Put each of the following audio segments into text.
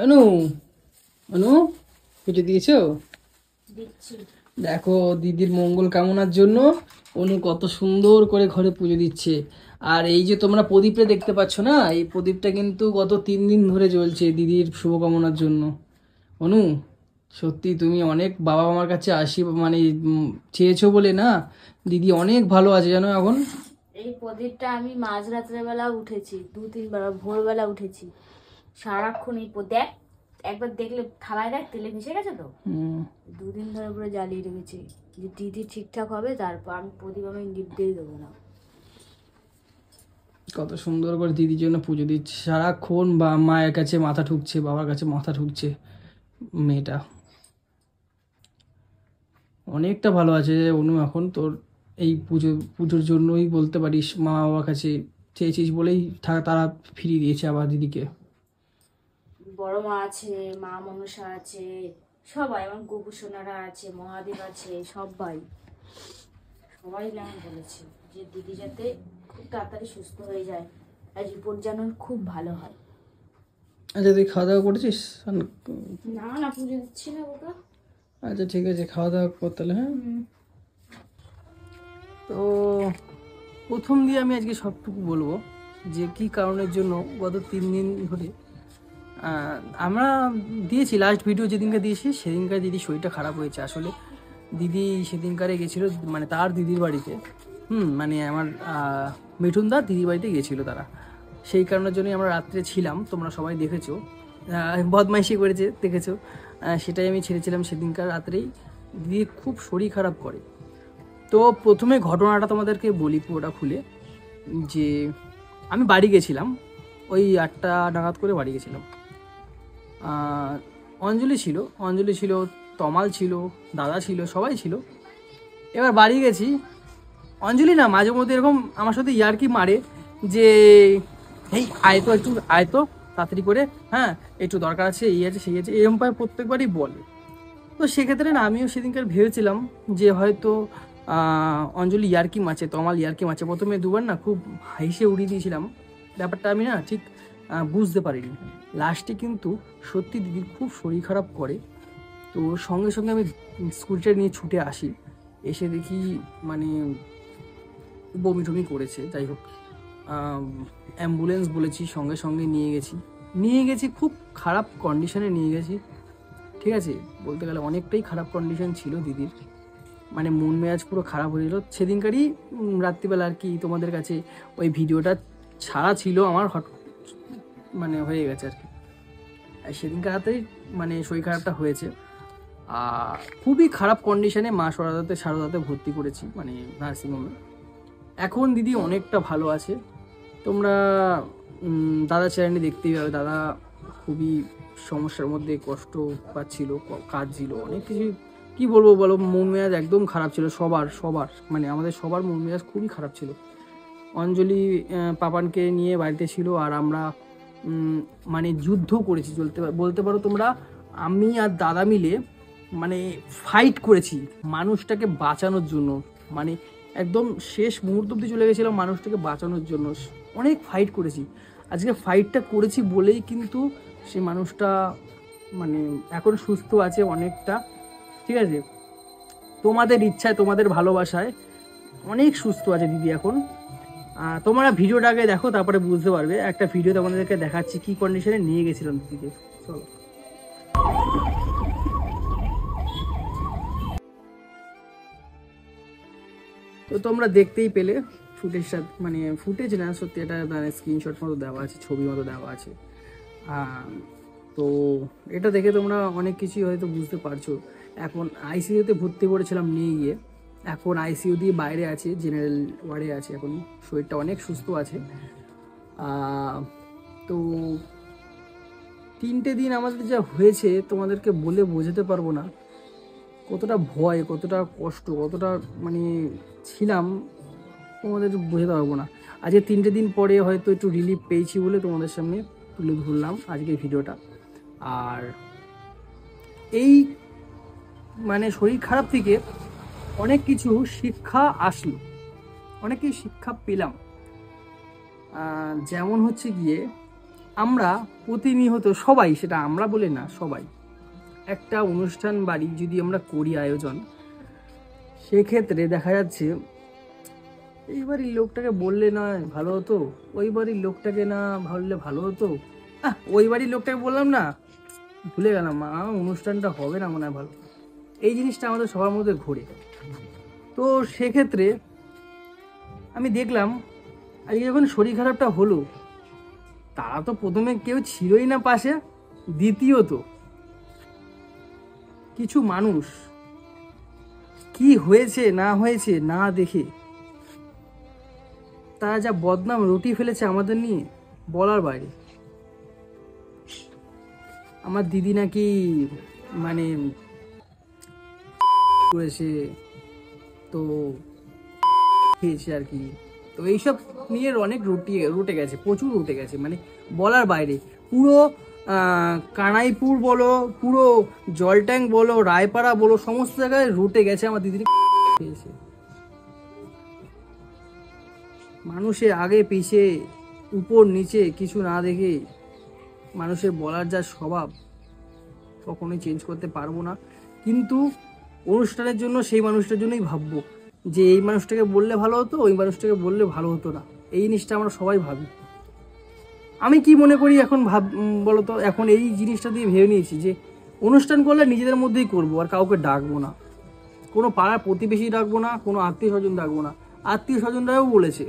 অনু, অনু, পুজো দিয়েছো? দিচ্ছি। দেখো দিদির মঙ্গল কামনার জন্য অনু কত সুন্দর করে ঘরে পুজো দিচ্ছে। আর এই যে তোমরা প্রদীপটা দেখতে পাচ্ছ না, এই প্রদীপটা কিন্তু গত 3 দিন ধরে জ্বলছে দিদির শুভকামনার জন্য। অনু, সত্যি তুমি অনেক বাবা মার কাছে মানে চেয়েছো বলে না, দিদি অনেক ভালো আছে জানো এখন। এই প্রদীপটা আমি মাঝরাত্রে বেলা উঠেছি, 2-3 বার ভোরবেলা উঠেছি, সারাক্ষণ এই দেখ, একবার দেখলে থালায় দেখ তেলে মিশে গেছে তো। হুম, 2 দিন ধরে পুরো জ্বালিয়ে রেখেছি যে দিদি ঠিকঠাক হবে, তারপর আমি প্রদীপ আমি নিভতেই দেবো না। কত সুন্দর করে দিদির জন্য পুজো দিচ্ছে সারাক্ষণ, বা মায়ের কাছে মাথা ঠুকছে, বাবার কাছে মাথা ঠুকছে মেয়েটা। অনেকটা ভালো আছে অনু এখন তোর। এই পুজোর জন্যই বলতে পারিস মা বাবার কাছে চেয়েছিস বলেই তারা ফিরিয়ে দিয়েছে আবার দিদিকে। বড় মা আছে, মা মনসা আছে, সবাই আমার গোপু সোনারা আছে, মহাদেব আছে, সবাই সবাই আমি বলেছি যে দিদি যাতে খুব তাড়াতাড়ি সুস্থ হয়ে যায়, আর রিপোর্ট যেন খুব ভালো হয়। আচ্ছা তুই খাওয়া দাওয়া করেছিস? না না, পুজো দিচ্ছি না বাবা। আচ্ছা ঠিক আছে, খাওয়া দাওয়া করতে হলে হ্যাঁ। তো প্রথম দিয়ে আমি আজকে সবটুকু বলবো যে কি কারণের জন্য গত 3 দিন ধরে আমরা দিয়েছি। লাস্ট ভিডিও যেদিনকে দিয়েছি সেদিনকার দিদি শরীরটা খারাপ হয়েছে আসলে। দিদি সেদিনকারে গেছিলো মানে তার দিদির বাড়িতে, মানে আমার মিঠুনদার দিদির বাড়িতে গিয়েছিলো তারা। সেই কারণের জন্যই আমরা রাত্রে ছিলাম, তোমরা সবাই দেখেছো। বদমাইশি করেছে দেখেছো, সেটাই আমি ছেড়েছিলাম সেদিনকার রাত্রেই। দিদি খুব শরীর খারাপ করে। তো প্রথমে ঘটনাটা তোমাদেরকে বলি পুরোটা খুলে, যে আমি বাড়ি গেছিলাম ওই 8টা নাগাদ করে বাড়ি গেছিলাম। অঞ্জলি ছিল, তমাল ছিল, দাদা ছিল, সবাই ছিল। এবার বাড়ি গেছি, অঞ্জলি না মাঝে মধ্যে এরকম আমার সাথে ইয়ার্কি মারে যে এই আয় তো একটু, আয় তো তাড়াতাড়ি করে, হ্যাঁ একটু দরকার আছে, এই আছে সেই আছে, এরকম পায় প্রত্যেকবারই বলে। তো সেক্ষেত্রে না আমিও সেদিনকার ভেবেছিলাম যে হয়তো অঞ্জলি ইয়ার্কি মারছে, তমাল ইয়ার্কি মারছে। প্রথমে দুবার না খুব হেসে উড়িয়ে দিয়েছিলাম ব্যাপারটা, আমি না ঠিক বুঝতে পারিনি। লাস্টে কিন্তু সত্যি দিদির খুব শরীর খারাপ করে। তো সঙ্গে সঙ্গে আমি স্কুটিটা নিয়ে ছুটে আসি, এসে দেখি মানে বমি টমি করেছে। যাই হোক, অ্যাম্বুলেন্স বলেছি, সঙ্গে সঙ্গে নিয়ে গেছি খুব খারাপ কন্ডিশনে নিয়ে গেছি। ঠিক আছে, বলতে গেলে অনেকটাই খারাপ কন্ডিশন ছিল দিদির, মানে মন মেজাজ পুরো খারাপ হয়ে গেল সেদিনকারই রাত্রিবেলা আর কি। তোমাদের কাছে ওই ভিডিওটা ছাড়া ছিল আমার, মানে হয়ে গেছে আর কি। আর সেদিনকার রাতেই মানে শরীর খারাপটা হয়েছে। আর খুবই খারাপ কন্ডিশনে মা সারদাতে ভর্তি করেছি, মানে নার্সিংহোমে। এখন দিদি অনেকটা ভালো আছে। তোমরা দাদা চ্যানেলে দেখতেই পাবে, দাদা খুবই সমস্যার মধ্যে কষ্ট পাচ্ছিল, কাজ ছিল অনেক কিছু। কি বলবো বলো, মন মেজাজ একদম খারাপ ছিল সবার মানে আমাদের সবার মন মেজাজ খুবই খারাপ ছিল। অঞ্জলি পাপানকে নিয়ে বাড়িতে ছিল, আর আমরা মানে যুদ্ধ করেছি বলতে পারো তোমরা। আমি আর দাদা মিলে মানে ফাইট করেছি মানুষটাকে বাঁচানোর জন্য, মানে একদম শেষ মুহূর্ত অব্দি চলে গেছিলাম মানুষটাকে বাঁচানোর জন্য। অনেক ফাইট করেছি, আজকে ফাইটটা করেছি বলেই কিন্তু সেই মানুষটা মানে এখন সুস্থ আছে অনেকটা। ঠিক আছে, তোমাদের ইচ্ছায় তোমাদের ভালোবাসায় অনেক সুস্থ আছে দিদি এখন। তোমরা ভিডিওটা আগে দেখো, তারপরে বুঝতে পারবে। একটা ভিডিও তোমাদেরকে দেখাচ্ছি কি কন্ডিশনে নিয়ে গেছিলাম দিদিকে। চলো। তো তোমরা দেখতেই পেলে ফুটেজটা, মানে ফুটেজ না সত্যি, এটা মানে স্ক্রিনশট মতো দেওয়া আছে, ছবি মতো দেওয়া আছে। তো এটা দেখে তোমরা অনেক কিছুই হয়তো বুঝতে পারছো। এখন আইসিইউতে ভর্তি করেছিলাম নিয়ে গিয়ে, এখন আইসিইউ দিয়ে বাইরে আছে, জেনারেল ওয়ার্ডে আছে এখন। শরীরটা অনেক সুস্থ আছে। তো 3টে দিন আমাদের যা হয়েছে তোমাদেরকে বলে বোঝাতে পারবো না, কতটা ভয়, কতটা কষ্ট, কতটা মানে ছিলাম, তোমাদের বোঝাতে পারবো না। আজকে 3টে দিন পরে হয়তো একটু রিলিফ পেয়েছি বলে তোমাদের সামনে তুলে ধরলাম আজকের ভিডিওটা। আর এই মানে শরীর খারাপ থেকে অনেক কিছু শিক্ষা আসলো, অনেক কিছু শিক্ষা পেলাম। যেমন হচ্ছে গিয়ে আমরা প্রতিনিয়ত সবাই, সেটা আমরা বলে না, সবাই একটা অনুষ্ঠান বাড়ি যদি আমরা করি আয়োজন, সেক্ষেত্রে দেখা যাচ্ছে এই বাড়ির লোকটাকে বললে না ভালো হতো, ওই বাড়ির লোকটাকে না ভাবলে ভালো হতো, ওই বাড়ির লোকটাকে বললাম না, ভুলে গেলাম, অনুষ্ঠানটা হবে না মনে হয় ভালো। এই জিনিসটা আমাদের সবার মধ্যে ঘোরে। তো সেক্ষেত্রে আমি দেখলাম আজকে যখন শরীর খারাপটা হলো, তারা তো প্রথমে কেউ ছিলই না পাশে, দ্বিতীয়ত কিছু মানুষ কি হয়েছে না হয়েছে না দেখে তারা যা বদনাম রটিয়ে ফেলেছে আমাদের নিয়ে, বলার বাইরে। আমার দিদি নাকি মানে করেছে, তো খেয়েছে আর কি, তো এইসব নিয়ে অনেক রুটে গেছে, প্রচুর রুটে গেছে, মানে বলার বাইরে। পুরো কানাইপুর বলো, পুরো জলট্যাঙ্ক বলো, রায়পাড়া বলো, সমস্ত জায়গায় রুটে গেছে আমার দিদির খেয়েছে। মানুষের আগে পিছে উপর নিচে কিছু না দেখে মানুষের বলার যা স্বভাব কখনোই চেঞ্জ করতে পারবো না, কিন্তু অনুষ্ঠানের জন্য সেই মানুষটার জন্যই ভাববো যে এই মানুষটাকে বললে ভালো হতো, ওই মানুষটাকে বললে ভালো হতো না। এই জিনিসটা আমরা সবাই ভাবি। আমি কি মনে করি এখন বলতো, এখন এই জিনিসটা দিয়ে ভেবে নিয়েছি যে অনুষ্ঠান করলে নিজেদের মধ্যেই করব, আর কাউকে ডাকবো না, কোনো পাড়ার প্রতিবেশী ডাকবো না, কোনো আত্মীয় স্বজন ডাকবো না। আত্মীয় স্বজনরাও বলেছে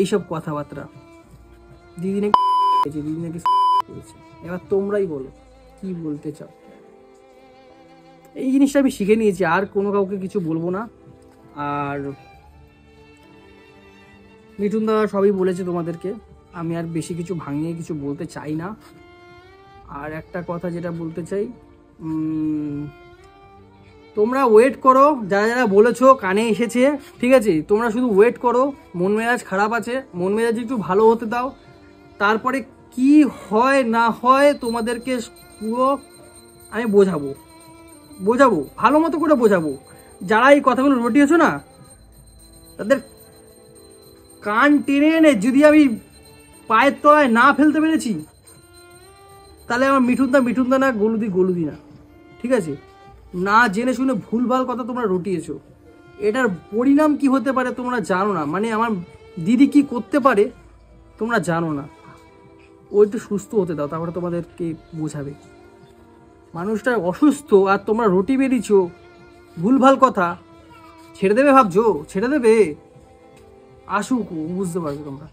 এইসব কথাবার্তা, দিদি নাকি করেছে। এবার তোমরাই বলো কি বলতে চাও। এই জিনিসটা আমি শিখে নিয়েছি, আর কোনো কাউকে কিছু বলবো না। আর মিঠুন দা সবই বলেছে তোমাদেরকে, আমি আর বেশি কিছু ভাঙিয়ে কিছু বলতে চাই না। আর একটা কথা যেটা বলতে চাই, তোমরা ওয়েট করো, যারা যারা বলেছো কানে এসেছে, ঠিক আছে, তোমরা শুধু ওয়েট করো। মন মেজাজ খারাপ আছে, মন মেজাজ একটু ভালো হতে দাও, তারপরে কি হয় না হয় তোমাদেরকে পুরো আমি বোঝাবো, ভালো মতো করে বোঝাবো। যারা এই কথাগুলো রটিয়েছো না, তাদের কান টেনে এনে যদি আমি পায়ের তলায় না ফেলতে পেরেছি, তাহলে আমার মিঠুন দা না গলুদি না, ঠিক আছে। না জেনে শুনে ভুলভাল কথা তোমরা রটিয়েছো, এটার পরিণাম কি হতে পারে তোমরা জানো না। মানে আমার দিদি কি করতে পারে তোমরা জানো না। ও একটু সুস্থ হতে দাও, তারপরে তোমাদেরকে বোঝাবে। মানুষটা অসুস্থ আর তোমরা রুটি বেরিয়েছ ভুলভাল কথা, ছেড়ে দেবে ভাবছো? ছেড়ে দেবে? আসুক, বুঝতে পারবে তোমরা।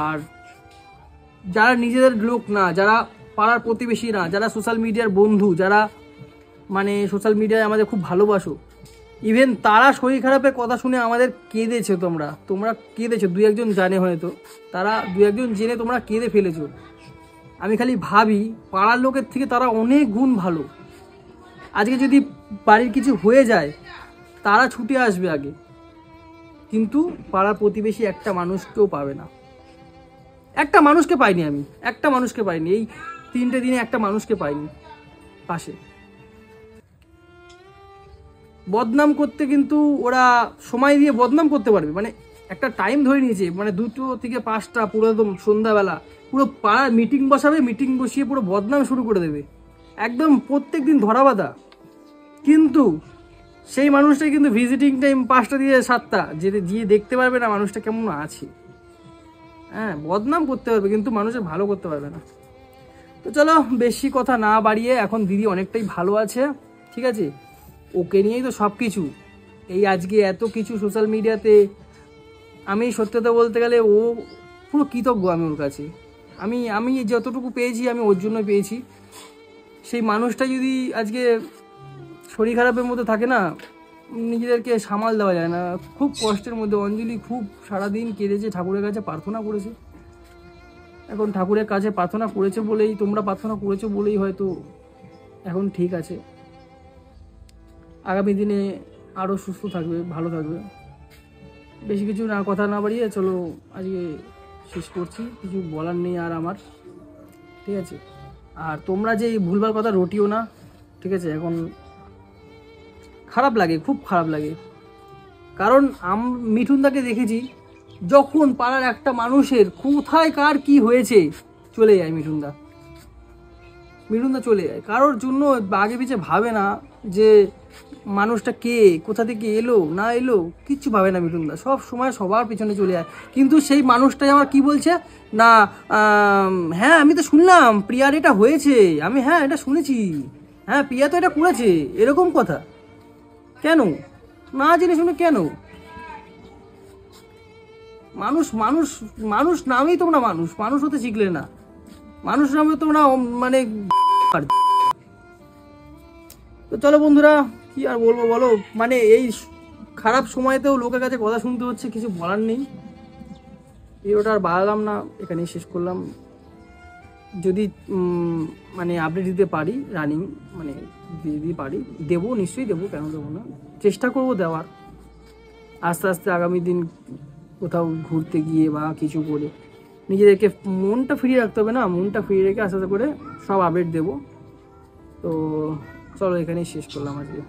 আর যারা নিজেদের লোক না, যারা পাড়ার প্রতিবেশী না, যারা সোশ্যাল মিডিয়ার বন্ধু, যারা মানে সোশ্যাল মিডিয়ায় আমাদের খুব ভালোবাসো, ইভেন তারা শরীর খারাপের কথা শুনে আমাদের কেঁদেছো। তোমরা কেঁদেছো, দুই একজন জানে হয়তো, তারা দুই একজন জেনে তোমরা কেঁদে ফেলেছো। আমি খালি ভাবি পাড়ার লোকের থেকে তারা অনেক গুণ ভালো। আজকে যদি বাড়ির কিছু হয়ে যায় তারা ছুটে আসবে আগে, কিন্তু পাড়ার প্রতিবেশী একটা মানুষকেও পাবে না। একটা মানুষকে পাইনি আমি, একটা মানুষকে পাইনি, এই 3টে দিনে একটা মানুষকে পাইনি পাশে। বদনাম করতে কিন্তু ওরা সময় দিয়ে বদনাম করতে পারবে, মানে একটা টাইম ধরে নিয়েছে, মানে 2টো থেকে 5টা পুরো একদম সন্ধ্যাবেলা পুরো পাড়ায় মিটিং বসাবে, মিটিং বসিয়ে পুরো বদনাম শুরু করে দেবে, একদম প্রত্যেক দিন ধরা বাঁধা। কিন্তু সেই মানুষটাই কিন্তু ভিজিটিং টাইম 5টা দিয়ে 7টা যেতে গিয়ে দেখতে পারবে না মানুষটা কেমন আছে। হ্যাঁ, বদনাম করতে পারবে কিন্তু মানুষের ভালো করতে পারবে না। তো চলো বেশি কথা না বাড়িয়ে, এখন দিদি অনেকটাই ভালো আছে, ঠিক আছে, ওকে নিয়েই তো সব কিছু। এই আজকে এত কিছু সোশ্যাল মিডিয়াতে, আমি সত্যতা বলতে গেলে ও পুরো কৃতজ্ঞ আমি ওর কাছে। আমি যতটুকু পেয়েছি আমি ওর জন্য পেয়েছি। সেই মানুষটা যদি আজকে শরীর খারাপের মধ্যে থাকে না, নিজেদেরকে সামাল দেওয়া যায় না, খুব কষ্টের মধ্যে। অঞ্জলি খুব সারাদিন কেঁদেছে, ঠাকুরের কাছে প্রার্থনা করেছে। এখন ঠাকুরের কাছে প্রার্থনা করেছে বলেই, তোমরা প্রার্থনা করেছো বলেই হয়তো এখন ঠিক আছে। আগামী দিনে আরও সুস্থ থাকবে, ভালো থাকবে। বেশি কিছু না, কথা না বাড়িয়ে চলো আজকে শেষ করছি, কিছু বলার নেই আর আমার, ঠিক আছে। আর তোমরা যে ভুলভাল কথা রটিও না, ঠিক আছে। এখন খারাপ লাগে, খুব খারাপ লাগে, কারণ মিঠুনদাকে দেখেছি যখন পাড়ার একটা মানুষের কোথায় কার কি হয়েছে চলে যায় মিঠুনদা চলে যায়, কারোর জন্য আগে পিছে ভাবে না যে মানুষটা কে, কোথা থেকে এলো না এলো, কিচ্ছু ভাবে না মিঠুনদা, সব সময় সবার পিছনে চলে যায়। কিন্তু সেই মানুষটাই আমার কি বলছে না, হ্যাঁ আমি তো শুনলাম প্রিয়ার এটা হয়েছে, আমি হ্যাঁ এটা শুনেছি, হ্যাঁ প্রিয়া তো এটা করেছে, এরকম কথা কেন, না জেনে শুনে কেন? মানুষ মানুষ মানুষ নামেই তোমরা মানুষ হতে শিখলে না, মানুষ নামে তোমরা মানে। তো চলো বন্ধুরা, কি আর বলবো বলো, মানে এই খারাপ সময়তেও লোকের কাছে কথা শুনতে হচ্ছে, কিছু বলার নেই। ভিডিওটা আর বাড়ালাম না, এখানেই শেষ করলাম। যদি মানে আপডেট দিতে পারি রানিং, মানে যদি পারি দেবো, নিশ্চয়ই দেবো, কেন দেবো না, চেষ্টা করবো দেওয়ার। আস্তে আস্তে আগামী দিন কোথাও ঘুরতে গিয়ে বা কিছু করে নিজেদেরকে মনটা ফিরিয়ে রাখতে হবে না, মনটা ফিরিয়ে রেখে আস্তে আস্তে করে সব আপডেট দেবো। তো চলো এখানেই শেষ করলাম আজকে।